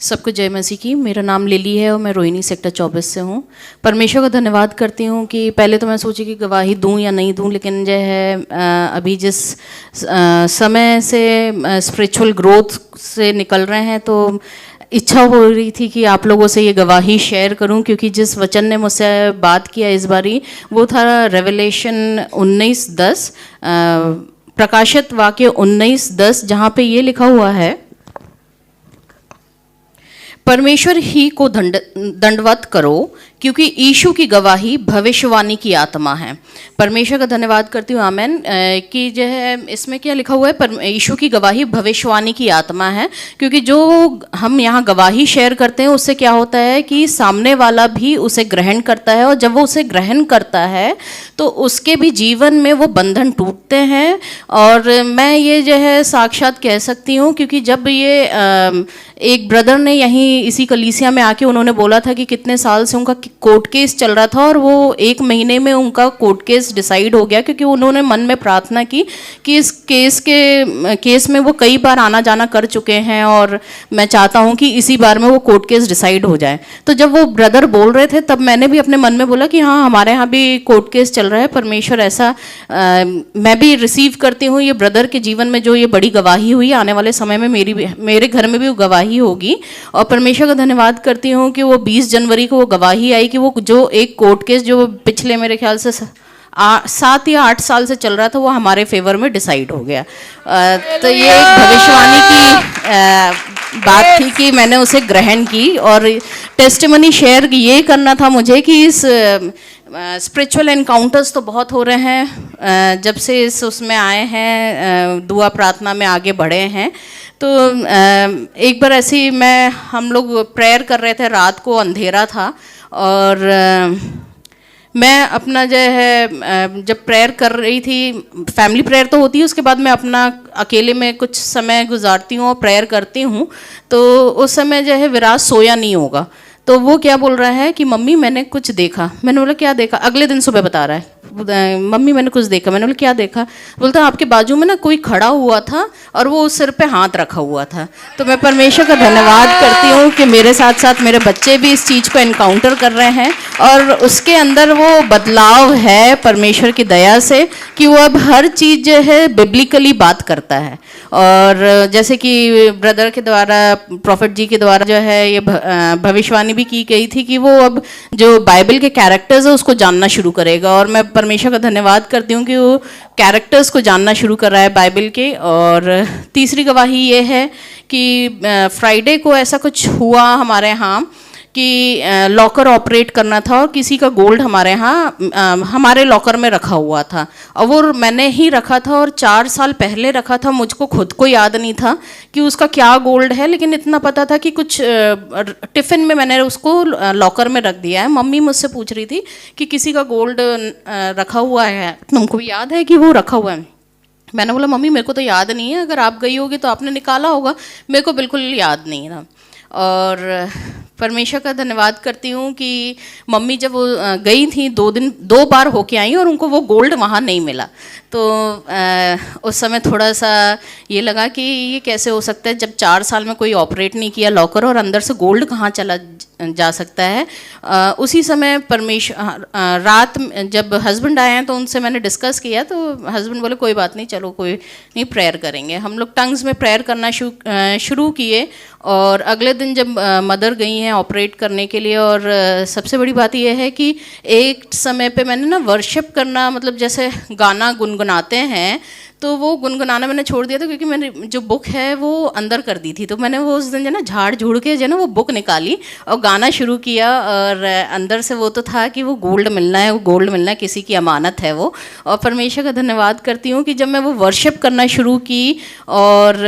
सबको जय मसीह की। मेरा नाम लिली है और मैं रोहिणी सेक्टर 24 से हूँ। परमेश्वर का धन्यवाद करती हूँ कि पहले तो मैं सोची कि गवाही दूँ या नहीं दूँ, लेकिन जो है अभी जिस समय से स्पिरिचुअल ग्रोथ से निकल रहे हैं तो इच्छा हो रही थी कि आप लोगों से ये गवाही शेयर करूं, क्योंकि जिस वचन ने मुझसे बात किया इस बारी वो था रेवलेशन 19:10, प्रकाशित वाक्य 19:10, जहाँ पे ये लिखा हुआ है, परमेश्वर ही को दंडवत करो क्योंकि यीशु की गवाही भविष्यवाणी की आत्मा है। परमेश्वर का धन्यवाद करती हूँ, आमेन। कि जो है इसमें क्या लिखा हुआ है, यीशु की गवाही भविष्यवाणी की आत्मा है। क्योंकि जो हम यहाँ गवाही शेयर करते हैं उससे क्या होता है कि सामने वाला भी उसे ग्रहण करता है, और जब वो उसे ग्रहण करता है तो उसके भी जीवन में वो बंधन टूटते हैं। और मैं ये जो है साक्षात कह सकती हूँ, क्योंकि जब ये एक ब्रदर ने यहीं इसी कलीसिया में आके उन्होंने बोला था कि कितने साल से उनका कोर्ट केस चल रहा था और वो 1 महीने में उनका कोर्ट केस डिसाइड हो गया, क्योंकि उन्होंने मन में प्रार्थना की कि इस केस में वो कई बार आना जाना कर चुके हैं और मैं चाहता हूं कि इसी बार में वो कोर्ट केस डिसाइड हो जाए। तो जब वो ब्रदर बोल रहे थे तब मैंने भी अपने मन में बोला कि हाँ, हमारे यहाँ भी कोर्ट केस चल रहा है। परमेश्वर ऐसा मैं भी रिसीव करती हूँ ये ब्रदर के जीवन में जो ये बड़ी गवाही हुई, आने वाले समय में मेरे घर में भी वो गवाही होगी। और परमेश्वर का धन्यवाद करती हूँ कि वो 20 जनवरी को वो गवाही आई कि वो जो एक कोर्ट केस जो पिछले मेरे ख्याल से 7 या 8 साल से चल रहा था वो हमारे फेवर में डिसाइड हो गया। तो ये एक भविष्यवाणी की बात थी कि मैंने उसे ग्रहण की। और टेस्टिमनी शेयर ये करना था मुझे कि इस स्पिरिचुअल एनकाउंटर्स तो बहुत हो रहे हैं जब से इस उसमें आए हैं, दुआ प्रार्थना में आगे बढ़े हैं। तो एक बार ऐसे ही हम लोग प्रेयर कर रहे थे, रात को अंधेरा था और मैं अपना जो है जब प्रेयर कर रही थी, फैमिली प्रेयर तो होती है, उसके बाद मैं अपना अकेले में कुछ समय गुजारती हूँ और प्रेयर करती हूँ। तो उस समय जो है विराज सोया नहीं होगा, तो वो क्या बोल रहा है कि मम्मी मैंने कुछ देखा। मैंने बोला क्या देखा? अगले दिन सुबह बता रहा है, मम्मी मैंने कुछ देखा। मैंने बोला क्या देखा? बोलता आपके बाजू में ना कोई खड़ा हुआ था और वो उस सिर पे हाथ रखा हुआ था। तो मैं परमेश्वर का धन्यवाद करती हूँ कि मेरे साथ साथ मेरे बच्चे भी इस चीज़ को एनकाउंटर कर रहे हैं और उसके अंदर वो बदलाव है परमेश्वर की दया से कि वो अब हर चीज़ जो है बिब्लिकली बात करता है। और जैसे कि ब्रदर के द्वारा, प्रॉफिट जी के द्वारा जो है ये भविष्यवाणी भी की गई थी कि वो अब जो बाइबल के कैरेक्टर्स है उसको जानना शुरू करेगा। और मैं परमेश्वर का धन्यवाद करती हूँ कि वो कैरेक्टर्स को जानना शुरू कर रहा है बाइबल के। और तीसरी गवाही ये है कि फ्राइडे को ऐसा कुछ हुआ हमारे यहाँ कि लॉकर ऑपरेट करना था और किसी का गोल्ड हमारे यहाँ हमारे लॉकर में रखा हुआ था और वो मैंने ही रखा था और 4 साल पहले रखा था। मुझको खुद को याद नहीं था कि उसका क्या गोल्ड है, लेकिन इतना पता था कि कुछ टिफ़िन में मैंने उसको लॉकर में रख दिया है। मम्मी मुझसे पूछ रही थी कि किसी का गोल्ड रखा हुआ है, तुमको याद है कि वो रखा हुआ है? मैंने बोला मम्मी मेरे को तो याद नहीं है, अगर आप गई होगी तो आपने निकाला होगा, मेरे को बिल्कुल याद नहीं था। और परमेश्वर का धन्यवाद करती हूँ कि मम्मी जब वो गई थी 2 बार होके आई और उनको वो गोल्ड वहाँ नहीं मिला। तो उस समय थोड़ा सा ये लगा कि ये कैसे हो सकता है जब 4 साल में कोई ऑपरेट नहीं किया लॉकर और अंदर से गोल्ड कहाँ चला जा सकता है। उसी समय रात जब हस्बैंड आए हैं तो उनसे मैंने डिस्कस किया, तो हस्बैंड बोले कोई बात नहीं, चलो कोई नहीं, प्रेयर करेंगे। हम लोग टंग्स में प्रेयर करना शुरू किए। और अगले दिन जब मदर गई हैं ऑपरेट करने के लिए, और सबसे बड़ी बात यह है कि एक समय पे मैंने ना वर्शिप करना, मतलब जैसे गाना गुनगुनाते हैं तो वो गुनगुनाना मैंने छोड़ दिया था, क्योंकि मैंने जो बुक है वो अंदर कर दी थी। तो मैंने वो उस दिन जो ना झाड़ झूड़ के जो ना वो बुक निकाली और गाना शुरू किया। और अंदर से वो तो था कि वो गोल्ड मिलना है, वो गोल्ड मिलना है, किसी की अमानत है वो। और परमेश्वर का धन्यवाद करती हूँ कि जब मैं वो वर्शिप करना शुरू की और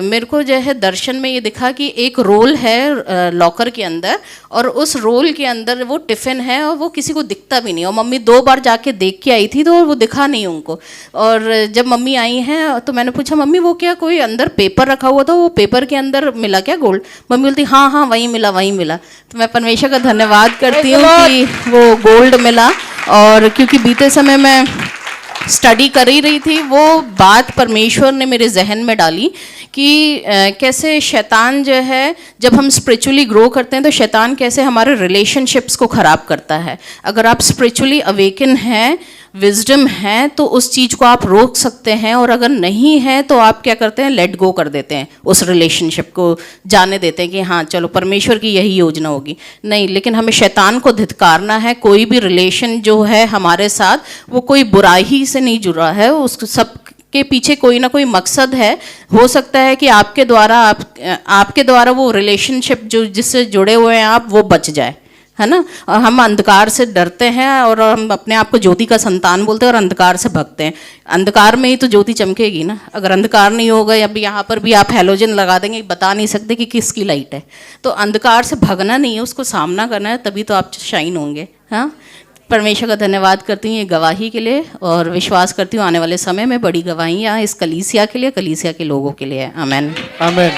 मेरे को जो है दर्शन में ये दिखा कि एक रोल है लॉकर के अंदर और उस रोल के अंदर वो टिफ़िन है और वो किसी को दिखता भी नहीं। और मम्मी 2 बार जाके देख के आई थी तो वो दिखा नहीं उनको। और जब मम्मी आई हैं तो मैंने पूछा मम्मी वो क्या कोई अंदर पेपर रखा हुआ था, वो पेपर के अंदर मिला क्या गोल्ड? मम्मी बोलती हाँ हाँ वहीं मिला वहीं मिला। तो मैं परमेश्वर का धन्यवाद करती हूँ कि वो गोल्ड मिला। और क्योंकि बीते समय में स्टडी कर ही रही थी, वो बात परमेश्वर ने मेरे जहन में डाली कि कैसे शैतान जो है, जब हम स्पिरिचुअली ग्रो करते हैं तो शैतान कैसे हमारे रिलेशनशिप्स को ख़राब करता है। अगर आप स्पिरिचुअली अवेकन हैं, विजडम है, तो उस चीज़ को आप रोक सकते हैं, और अगर नहीं है तो आप क्या करते हैं, लेट गो कर देते हैं, उस रिलेशनशिप को जाने देते हैं कि हाँ चलो परमेश्वर की यही योजना होगी। नहीं, लेकिन हमें शैतान को धिक्कारना है। कोई भी रिलेशन जो है हमारे साथ वो कोई बुराई से नहीं जुड़ा है, उस सब के पीछे कोई ना कोई मकसद है। हो सकता है कि आपके द्वारा वो रिलेशनशिप जो जिससे जुड़े हुए हैं आप, वो बच जाए, है ना। और हम अंधकार से डरते हैं और हम अपने आप को ज्योति का संतान बोलते हैं और अंधकार से भगते हैं। अंधकार में ही तो ज्योति चमकेगी ना। अगर अंधकार नहीं होगा, या यहाँ पर भी आप हैलोजन लगा देंगे, बता नहीं सकते कि किसकी लाइट है। तो अंधकार से भगना नहीं है, उसको सामना करना है, तभी तो आप शाइन होंगे। हाँ, परमेश्वर का धन्यवाद करती हूँ ये गवाही के लिए, और विश्वास करती हूँ आने वाले समय में बड़ी गवाहियाँ इस कलीसिया के लिए, कलीसिया के लोगों के लिए। आमेन, आमेन।